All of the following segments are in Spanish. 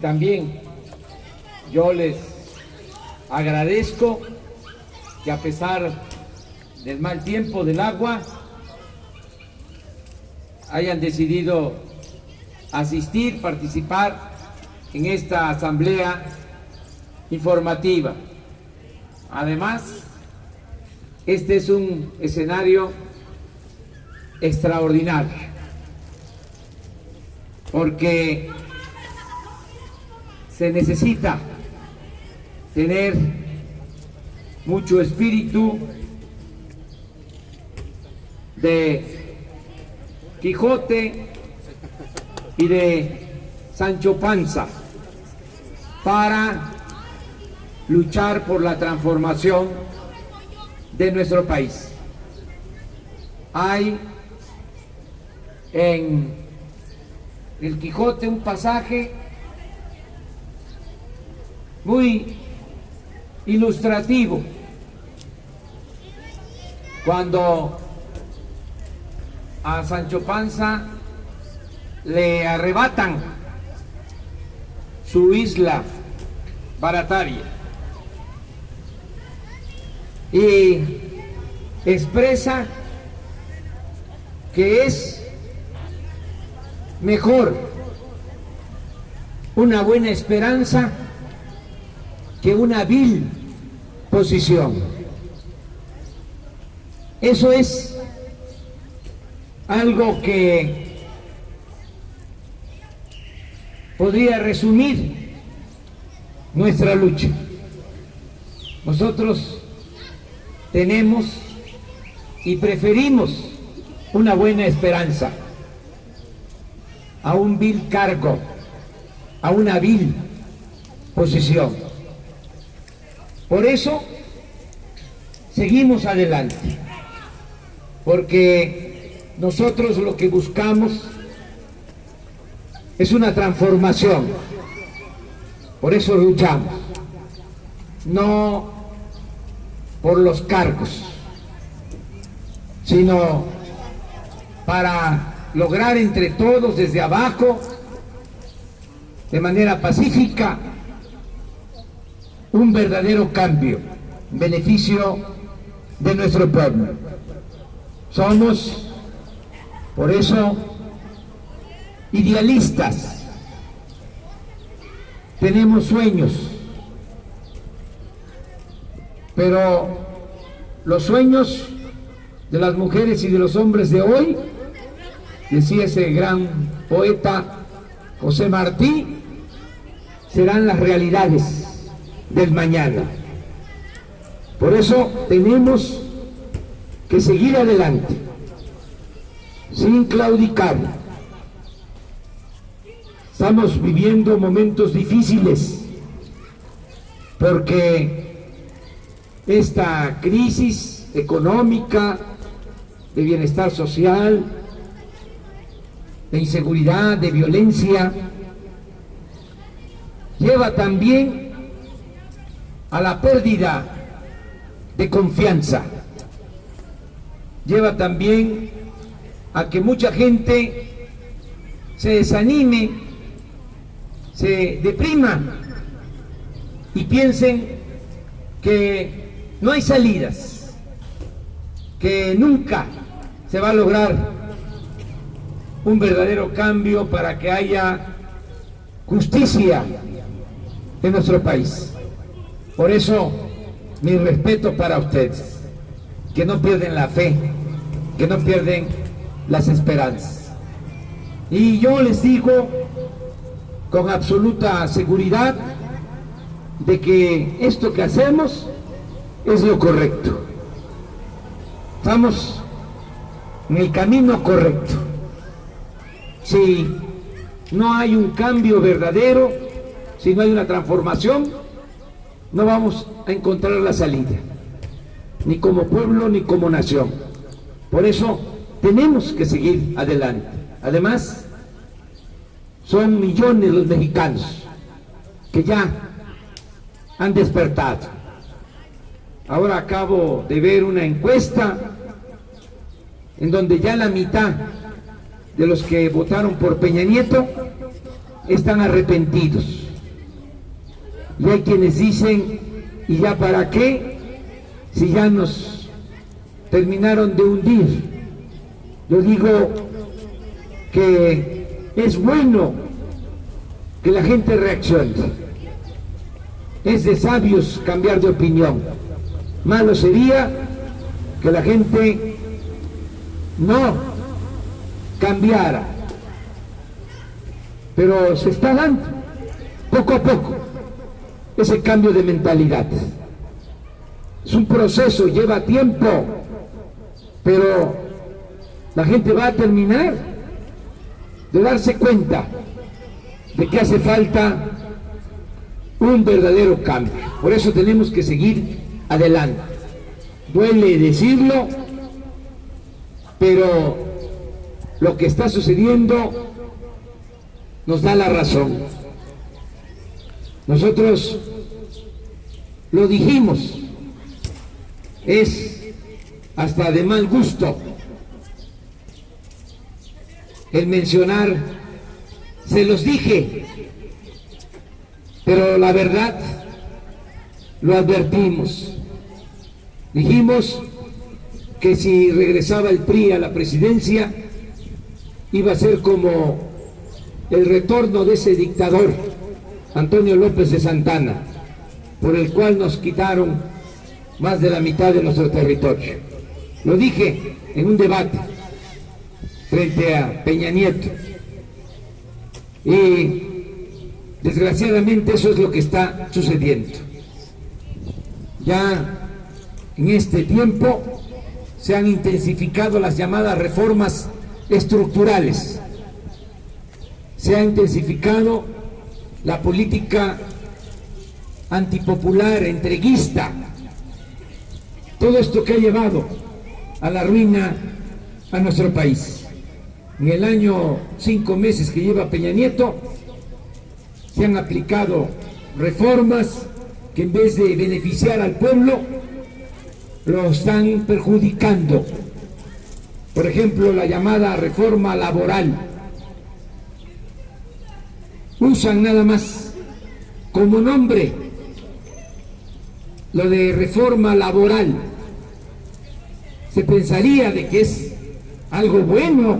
también yo les agradezco que a pesar del mal tiempo del agua hayan decidido asistir, participar en esta asamblea informativa. Además, este es un escenario extraordinario, porque se necesita tener mucho espíritu de Quijote y de Sancho Panza para luchar por la transformación de nuestro país. Hay en el Quijote un pasaje muy ilustrativo, cuando a Sancho Panza le arrebatan su isla Barataria y expresa que es mejor una buena esperanza que una vil posición. Eso es algo que podría resumir nuestra lucha. Nosotros tenemos y preferimos una buena esperanza a un vil cargo, a una vil posición. Por eso seguimos adelante, porque nosotros lo que buscamos es una transformación. Por eso luchamos, no por los cargos, sino para lograr entre todos desde abajo, de manera pacífica, un verdadero cambio en beneficio de nuestro pueblo. Somos, por eso, idealistas. Tenemos sueños, pero los sueños de las mujeres y de los hombres de hoy, decía ese gran poeta José Martí, serán las realidades del mañana. Por eso tenemos que seguir adelante, sin claudicar. Estamos viviendo momentos difíciles, porque esta crisis económica, de bienestar social, de inseguridad, de violencia, lleva también a la pérdida de confianza, lleva también a que mucha gente se desanime, se deprima y piensen que no hay salidas, que nunca se va a lograr un verdadero cambio para que haya justicia en nuestro país. Por eso, mi respeto para ustedes, que no pierden la fe, que no pierden las esperanzas. Y yo les digo con absoluta seguridad de que esto que hacemos es lo correcto. Estamos en el camino correcto. Si no hay un cambio verdadero, si no hay una transformación, no vamos a encontrar la salida, ni como pueblo ni como nación. Por eso tenemos que seguir adelante. Además, son millones los mexicanos que ya han despertado. Ahora acabo de ver una encuesta en donde ya la mitad de los que votaron por Peña Nieto están arrepentidos. Y hay quienes dicen, ¿y ya para qué? Si ya nos terminaron de hundir. Yo digo que es bueno que la gente reaccione. Es de sabios cambiar de opinión. Malo sería que la gente no cambiara. Pero se está dando, poco a poco, ese cambio de mentalidad. Es un proceso, lleva tiempo, pero la gente va a terminar de darse cuenta de que hace falta un verdadero cambio. Por eso tenemos que seguir adelante. Duele decirlo, pero lo que está sucediendo nos da la razón. Nosotros lo dijimos, es hasta de mal gusto el mencionar, se los dije, pero la verdad lo advertimos. Dijimos que si regresaba el PRI a la presidencia iba a ser como el retorno de ese dictador, Antonio López de Santana, por el cual nos quitaron más de la mitad de nuestro territorio. Lo dije en un debate frente a Peña Nieto. Y desgraciadamente eso es lo que está sucediendo. Ya en este tiempo se han intensificado las llamadas reformas estructurales. Se ha intensificado la política antipopular, entreguista. Todo esto que ha llevado a la ruina a nuestro país. En el año 5 meses que lleva Peña Nieto, se han aplicado reformas que en vez de beneficiar al pueblo, lo están perjudicando. Por ejemplo, la llamada reforma laboral. Usan nada más como nombre lo de reforma laboral. Se pensaría de que es algo bueno,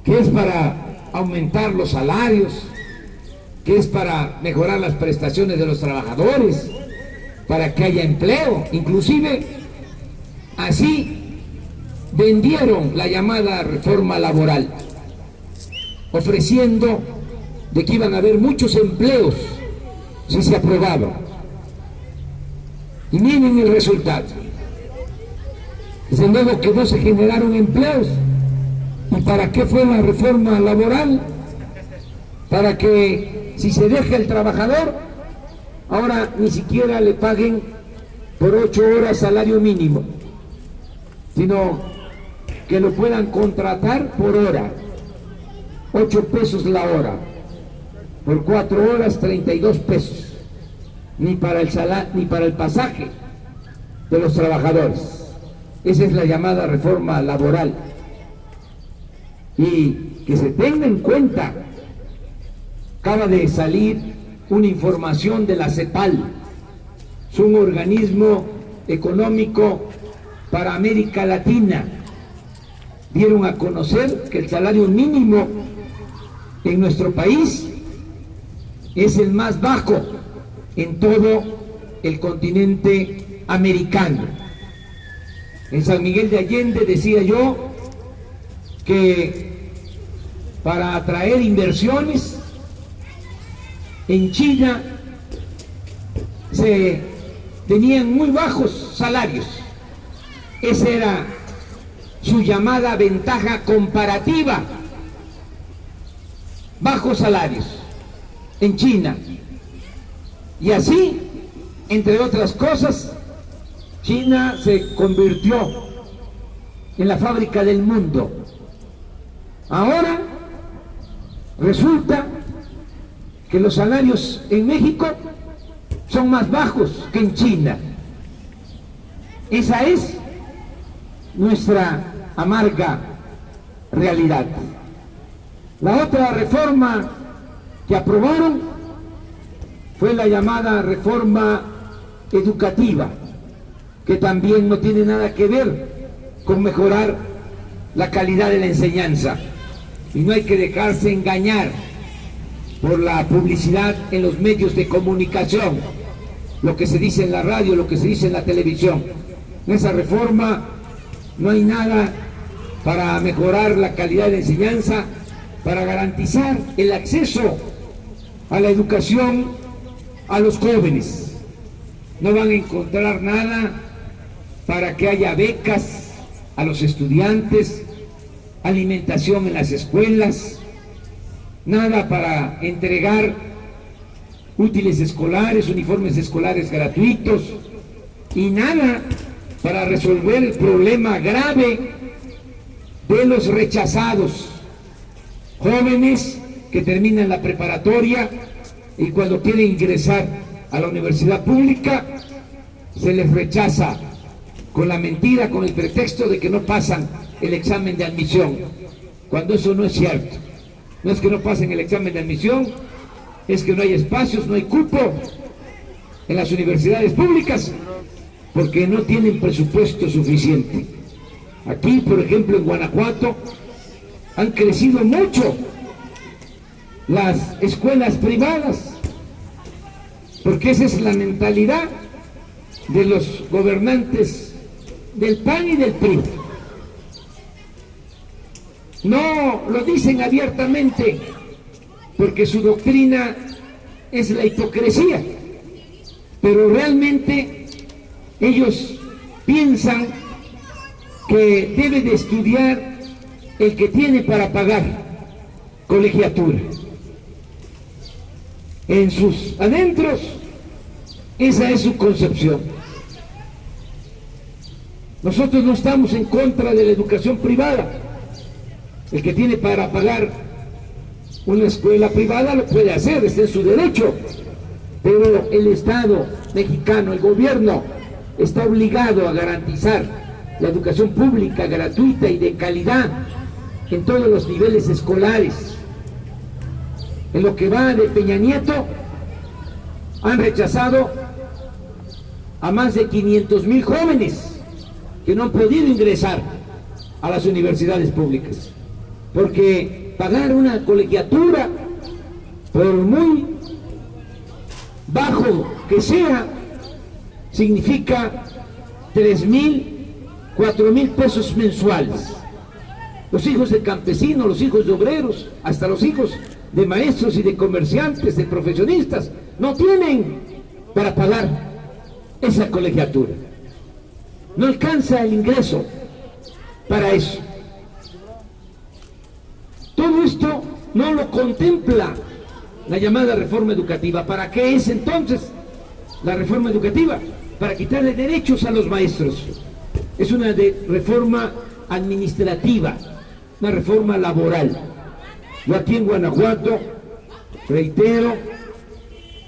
que es para aumentar los salarios, que es para mejorar las prestaciones de los trabajadores, para que haya empleo. Inclusive así vendieron la llamada reforma laboral, ofreciendo de que iban a haber muchos empleos si se aprobaba. Y miren el resultado. Desde luego que no se generaron empleos. ¿Y para qué fue la reforma laboral? Para que si se deja el trabajador, ahora ni siquiera le paguen por 8 horas salario mínimo, sino que lo puedan contratar por hora, 8 pesos la hora, por 4 horas 32 pesos, ni para el salario, ni para el pasaje de los trabajadores. Esa es la llamada reforma laboral. Y que se tenga en cuenta, acaba de salir una información de la CEPAL, es un organismo económico para América Latina. Dieron a conocer que el salario mínimo en nuestro país es el más bajo en todo el continente americano. En San Miguel de Allende decía yo que para atraer inversiones en China se tenían muy bajos salarios. Esa era su llamada ventaja comparativa, bajos salarios en China. Y así, entre otras cosas, China se convirtió en la fábrica del mundo. Ahora resulta que los salarios en México son más bajos que en China. Esa es nuestra amarga realidad. La otra reforma que aprobaron fue la llamada reforma educativa, que también no tiene nada que ver con mejorar la calidad de la enseñanza. Y no hay que dejarse engañar por la publicidad en los medios de comunicación, lo que se dice en la radio, lo que se dice en la televisión. En esa reforma no hay nada para mejorar la calidad de la enseñanza, para garantizar el acceso a la educación a los jóvenes. No van a encontrar nada para que haya becas a los estudiantes, alimentación en las escuelas, nada para entregar útiles escolares, uniformes escolares gratuitos, y nada para resolver el problema grave de los rechazados, jóvenes que terminan la preparatoria y cuando quieren ingresar a la universidad pública se les rechaza con la mentira, con el pretexto de que no pasan el examen de admisión, cuando eso no es cierto. No es que no pasen el examen de admisión, es que no hay espacios, no hay cupo en las universidades públicas porque no tienen presupuesto suficiente. Aquí, por ejemplo, en Guanajuato han crecido mucho las escuelas privadas, porque esa es la mentalidad de los gobernantes del PAN y del PRI. No lo dicen abiertamente porque su doctrina es la hipocresía, pero realmente ellos piensan que debe de estudiar el que tiene para pagar colegiatura. En sus adentros, esa es su concepción. Nosotros no estamos en contra de la educación privada. El que tiene para pagar una escuela privada lo puede hacer, está en su derecho, pero el Estado mexicano, el gobierno, está obligado a garantizar la educación pública, gratuita y de calidad en todos los niveles escolares. En lo que va de Peña Nieto, han rechazado a más de 500,000 jóvenes que no han podido ingresar a las universidades públicas, porque pagar una colegiatura, por muy bajo que sea, significa 3,000, 4,000 pesos mensuales. Los hijos de campesinos, los hijos de obreros, hasta los hijos de maestros y de comerciantes, de profesionistas, no tienen para pagar esa colegiatura. No alcanza el ingreso para eso. Todo esto no lo contempla la llamada reforma educativa. ¿Para qué es entonces la reforma educativa? Para quitarle derechos a los maestros. Es una reforma administrativa, una reforma laboral. Yo aquí en Guanajuato, reitero,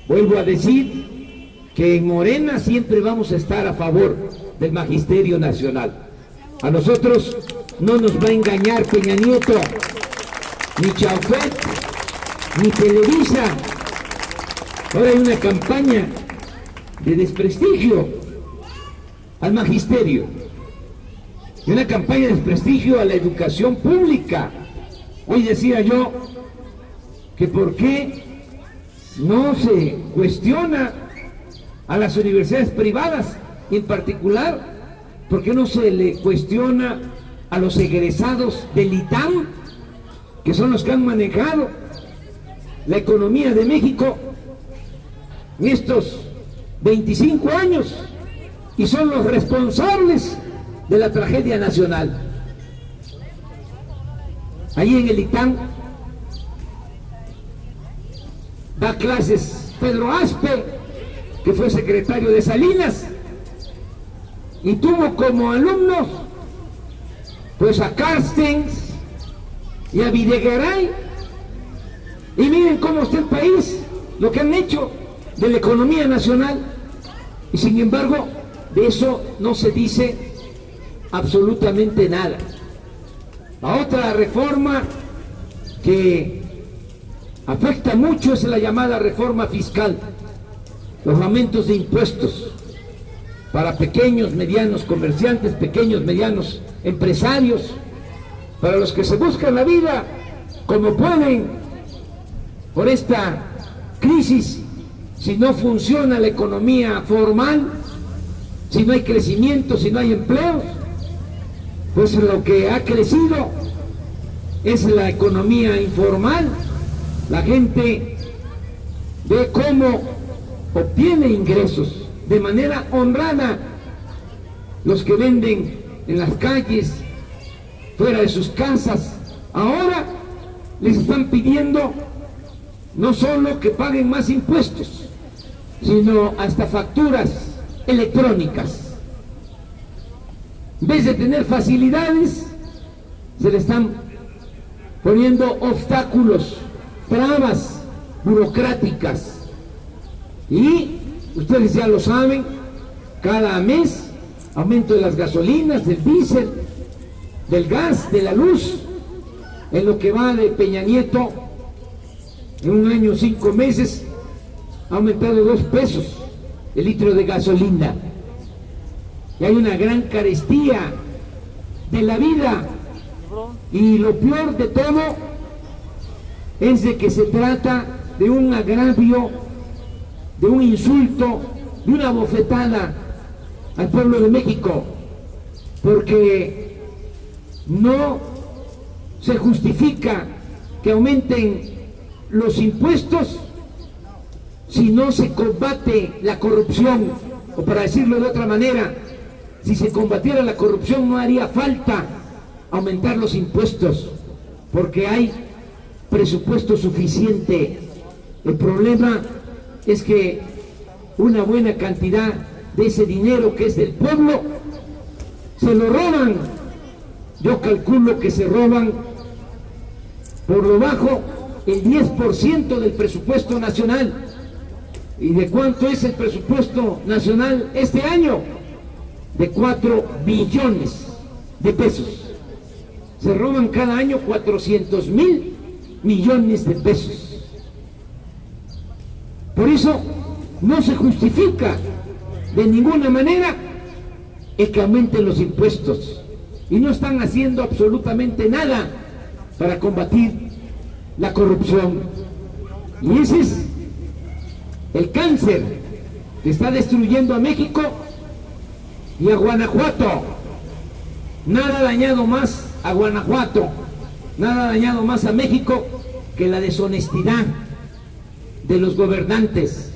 vuelvo a decir que en Morena siempre vamos a estar a favor del Magisterio Nacional. A nosotros no nos va a engañar Peña Nieto, ni Chaufet, ni Televisa. Ahora hay una campaña de desprestigio al magisterio y una campaña de desprestigio a la educación pública. Hoy decía yo que por qué no se cuestiona a las universidades privadas, y en particular por qué no se le cuestiona a los egresados del ITAM, que son los que han manejado la economía de México en estos 25 años y son los responsables de la tragedia nacional. Allí en el ITAM da clases Pedro Aspe, que fue secretario de Salinas, y tuvo como alumnos pues a Carstens y a Videgaray. Y miren cómo está el país, lo que han hecho de la economía nacional, y sin embargo de eso no se dice absolutamente nada. La otra reforma que afecta mucho es la llamada reforma fiscal, los aumentos de impuestos para pequeños, medianos comerciantes, pequeños, medianos empresarios, para los que se buscan la vida como pueden por esta crisis. Si no funciona la economía formal, si no hay crecimiento, si no hay empleo, pues lo que ha crecido es la economía informal. La gente ve cómo obtiene ingresos de manera honrada. Los que venden en las calles, fuera de sus casas, ahora les están pidiendo no solo que paguen más impuestos, sino hasta facturas electrónicas. En vez de tener facilidades, se le están poniendo obstáculos, trabas burocráticas. Y ustedes ya lo saben, cada mes aumento de las gasolinas, del diésel, del gas, de la luz. En lo que va de Peña Nieto, en un año 5 meses ha aumentado 2 pesos el litro de gasolina. Y hay una gran carestía de la vida. Y lo peor de todo es de que se trata de un agravio, de un insulto, de una bofetada al pueblo de México, porque no se justifica que aumenten los impuestos si no se combate la corrupción. O para decirlo de otra manera, si se combatiera la corrupción no haría falta aumentar los impuestos, porque hay presupuesto suficiente. El problema es que una buena cantidad de ese dinero que es del pueblo se lo roban. Yo calculo que se roban por lo bajo el 10% del presupuesto nacional. ¿Y de cuánto es el presupuesto nacional este año? De 4 billones de pesos. Se roban cada año 400,000 millones de pesos. Por eso no se justifica de ninguna manera el que aumenten los impuestos, y no están haciendo absolutamente nada para combatir la corrupción. Y ese es el cáncer que está destruyendo a México y a Guanajuato. Nada ha dañado más a Guanajuato, nada ha dañado más a México que la deshonestidad de los gobernantes.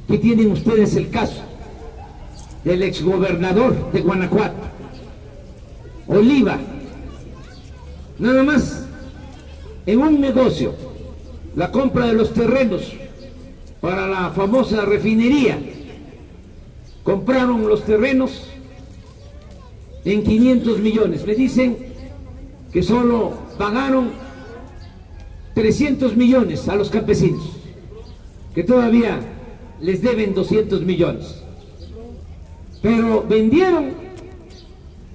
Aquí tienen ustedes el caso del exgobernador de Guanajuato, Oliva. Nada más en un negocio, la compra de los terrenos para la famosa refinería, compraron los terrenos en 500 millones. Me dicen que solo pagaron 300 millones a los campesinos, que todavía les deben 200 millones. Pero vendieron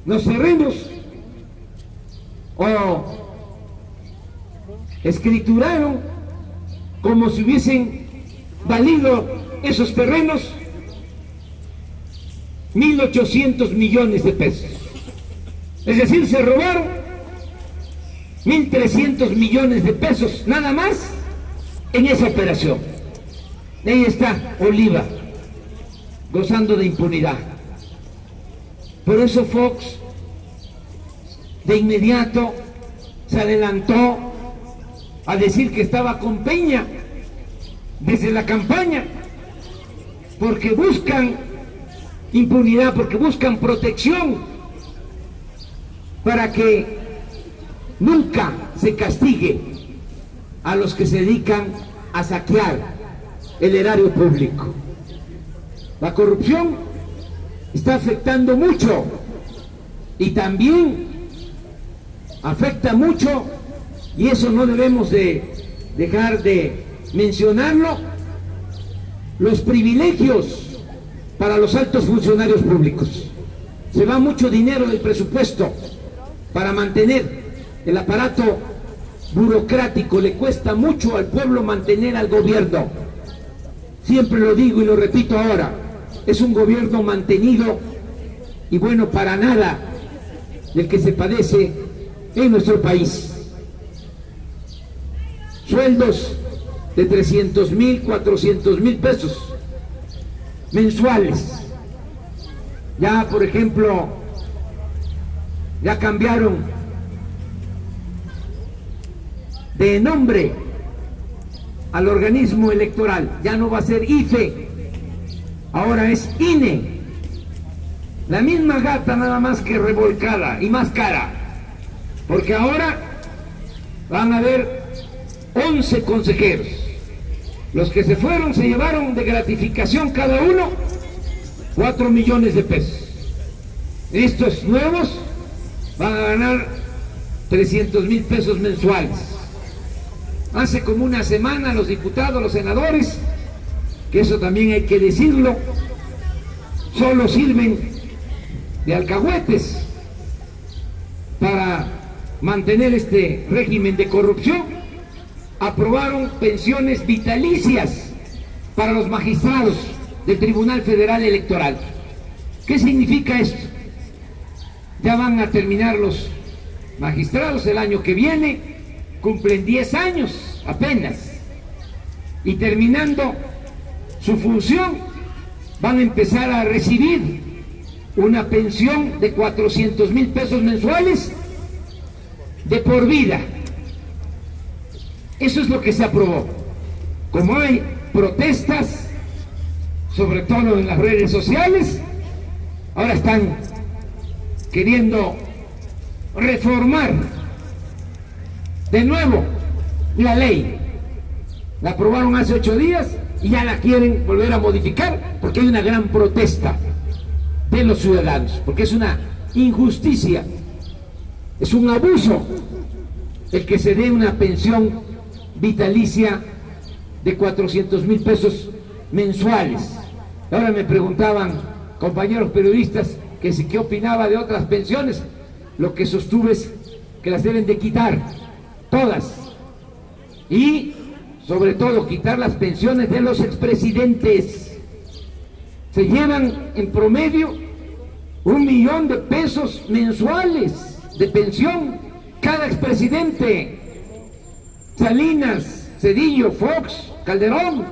los terrenos o escrituraron como si hubiesen valido esos terrenos 1.800 millones de pesos. Es decir, se robaron 1.300 millones de pesos nada más en esa operación. Ahí está Oliva, gozando de impunidad. Por eso Fox de inmediato se adelantó a decir que estaba con Peña desde la campaña, porque buscan impunidad, porque buscan protección para que nunca se castigue a los que se dedican a saquear el erario público. La corrupción está afectando mucho, y también afecta mucho, y eso no debemos de dejar de mencionarlo, los privilegios para los altos funcionarios públicos. Se va mucho dinero del presupuesto para mantener el aparato burocrático, le cuesta mucho al pueblo mantener al gobierno. siempre lo digo y lo repito ahora, es un gobierno mantenido y bueno para nada del que se padece en nuestro país. Sueldos de 300,000, 400,000 pesos mensuales. Ya, por ejemplo, ya cambiaron de nombre al organismo electoral. Ya no va a ser IFE, ahora es INE. La misma gata, nada más que revolcada y más cara, porque ahora van a haber 11 consejeros. Los que se fueron se llevaron de gratificación cada uno 4 millones de pesos. Estos nuevos van a ganar 300,000 pesos mensuales. Hace como una semana los diputados, los senadores, que eso también hay que decirlo, solo sirven de alcahuetes para mantener este régimen de corrupción, aprobaron pensiones vitalicias para los magistrados del Tribunal Federal Electoral. ¿Qué significa esto? Ya van a terminar los magistrados el año que viene, cumplen 10 años apenas, y terminando su función van a empezar a recibir una pensión de 400,000 pesos mensuales de por vida. Eso es lo que se aprobó. Como hay protestas, sobre todo en las redes sociales, ahora están queriendo reformar de nuevo la ley. La aprobaron hace 8 días y ya la quieren volver a modificar porque hay una gran protesta de los ciudadanos, porque es una injusticia, es un abuso el que se dé una pensión vitalicia de 400,000 pesos mensuales. Ahora me preguntaban compañeros periodistas que si qué opinaba de otras pensiones. Lo que sostuve es que las deben de quitar todas, y sobre todo quitar las pensiones de los expresidentes. Se llevan en promedio 1 millón de pesos mensuales de pensión cada expresidente. Salinas, Zedillo, Fox, Calderón,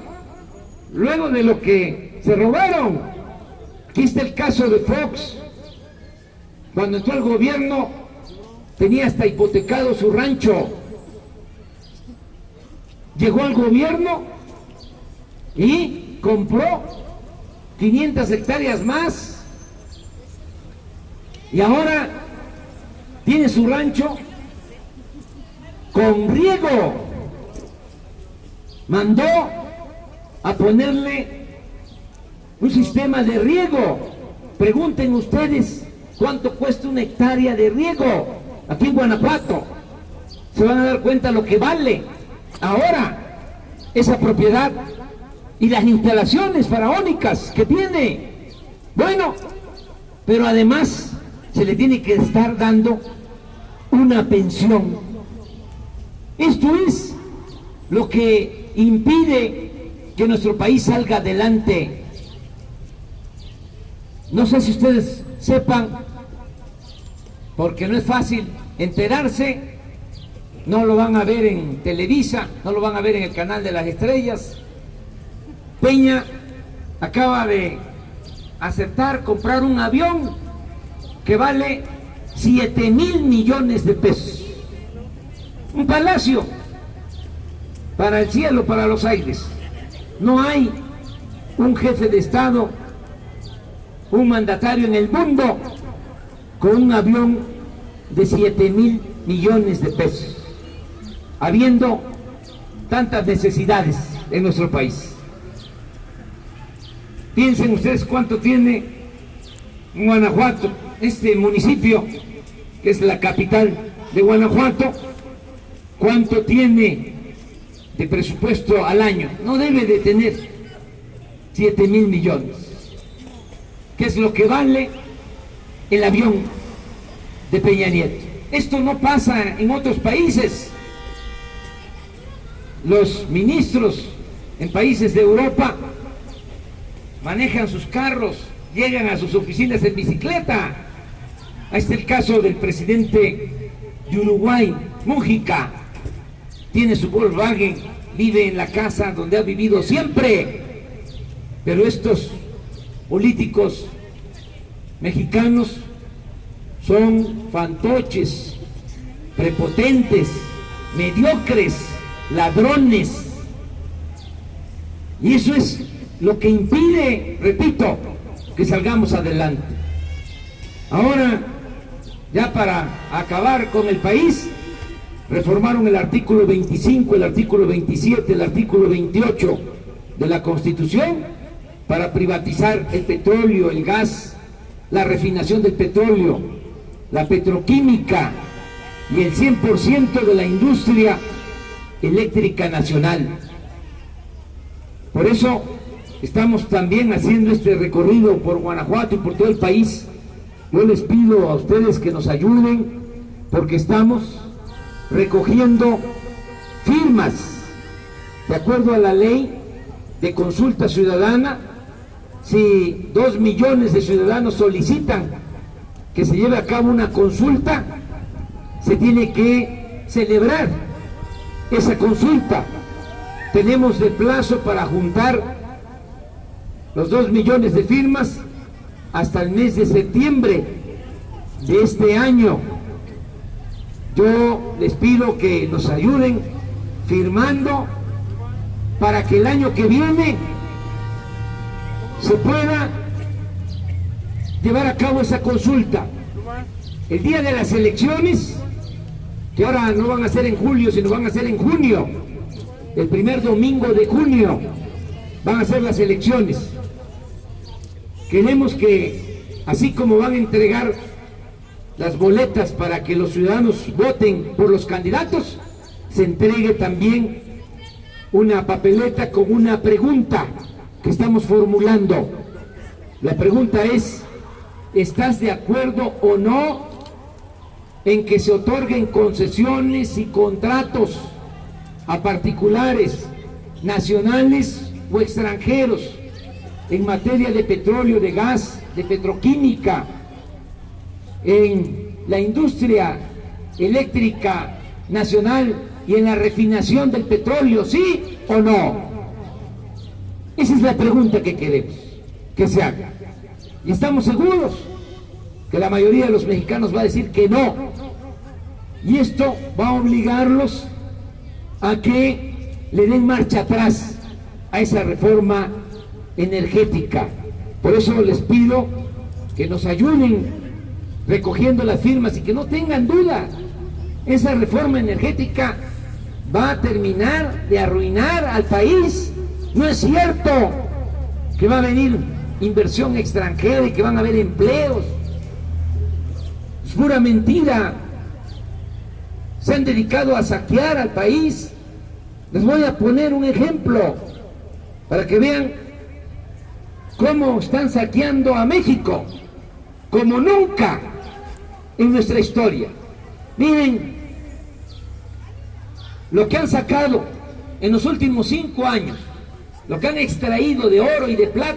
luego de lo que se robaron. Aquí está el caso de Fox. Cuando entró al gobierno tenía hasta hipotecado su rancho. Llegó al gobierno y compró 500 hectáreas más, y ahora tiene su rancho con riego. Mandó a ponerle un sistema de riego. Pregunten ustedes cuánto cuesta una hectárea de riego aquí en Guanajuato. Se van a dar cuenta lo que vale ahora esa propiedad y las instalaciones faraónicas que tiene. Bueno, pero además se le tiene que estar dando una pensión. Esto es lo que impide que nuestro país salga adelante. No sé si ustedes sepan, porque no es fácil enterarse. No lo van a ver en Televisa, no lo van a ver en el canal de las estrellas. Peña acaba de aceptar comprar un avión que vale 7,000 millones de pesos. Un palacio para el cielo, para los aires. No hay un jefe de Estado, un mandatario en el mundo con un avión de 7,000 millones de pesos, habiendo tantas necesidades en nuestro país. Piensen ustedes cuánto tiene Guanajuato, este municipio que es la capital de Guanajuato, cuánto tiene de presupuesto al año. No debe de tener 7,000 millones, que es lo que vale el avión de Peña Nieto. Esto no pasa en otros países. Los ministros en países de Europa manejan sus carros, llegan a sus oficinas en bicicleta. Ahí está el caso del presidente de Uruguay, Mújica. Tiene su Volkswagen, vive en la casa donde ha vivido siempre. Pero estos políticos mexicanos son fantoches, prepotentes, mediocres, ladrones. Y eso es lo que impide, repito, que salgamos adelante. Ahora, ya para acabar con el país, reformaron el artículo 25, el artículo 27, el artículo 28 de la Constitución para privatizar el petróleo, el gas, la refinación del petróleo, la petroquímica y el 100% de la industria eléctrica nacional. Por eso estamos también haciendo este recorrido por Guanajuato y por todo el país. Yo les pido a ustedes que nos ayuden porque estamos recogiendo firmas de acuerdo a la ley de consulta ciudadana. Si 2 millones de ciudadanos solicitan que se lleve a cabo una consulta, se tiene que celebrar esa consulta. Tenemos de plazo para juntar los 2 millones de firmas hasta el mes de septiembre de este año. Yo les pido que nos ayuden firmando para que el año que viene se pueda llevar a cabo esa consulta. El día de las elecciones, que ahora no van a ser en julio, sino van a ser en junio, el primer domingo de junio van a ser las elecciones. Queremos que, así como van a entregar las boletas para que los ciudadanos voten por los candidatos, se entregue también una papeleta con una pregunta que estamos formulando. La pregunta es: ¿estás de acuerdo o no en que se otorguen concesiones y contratos a particulares, nacionales o extranjeros, en materia de petróleo, de gas, de petroquímica, en la industria eléctrica nacional y en la refinación del petróleo, sí o no? Esa es la pregunta que queremos que se haga. Y estamos seguros que la mayoría de los mexicanos va a decir que no. Y esto va a obligarlos a que le den marcha atrás a esa reforma energética. Por eso les pido que nos ayuden recogiendo las firmas y que no tengan duda, esa reforma energética va a terminar de arruinar al país. No es cierto que va a venir inversión extranjera y que van a haber empleos. Es pura mentira. Se han dedicado a saquear al país. Les voy a poner un ejemplo para que vean cómo están saqueando a México, como nunca en nuestra historia. Miren lo que han sacado en los últimos 5 años, lo que han extraído de oro y de plata.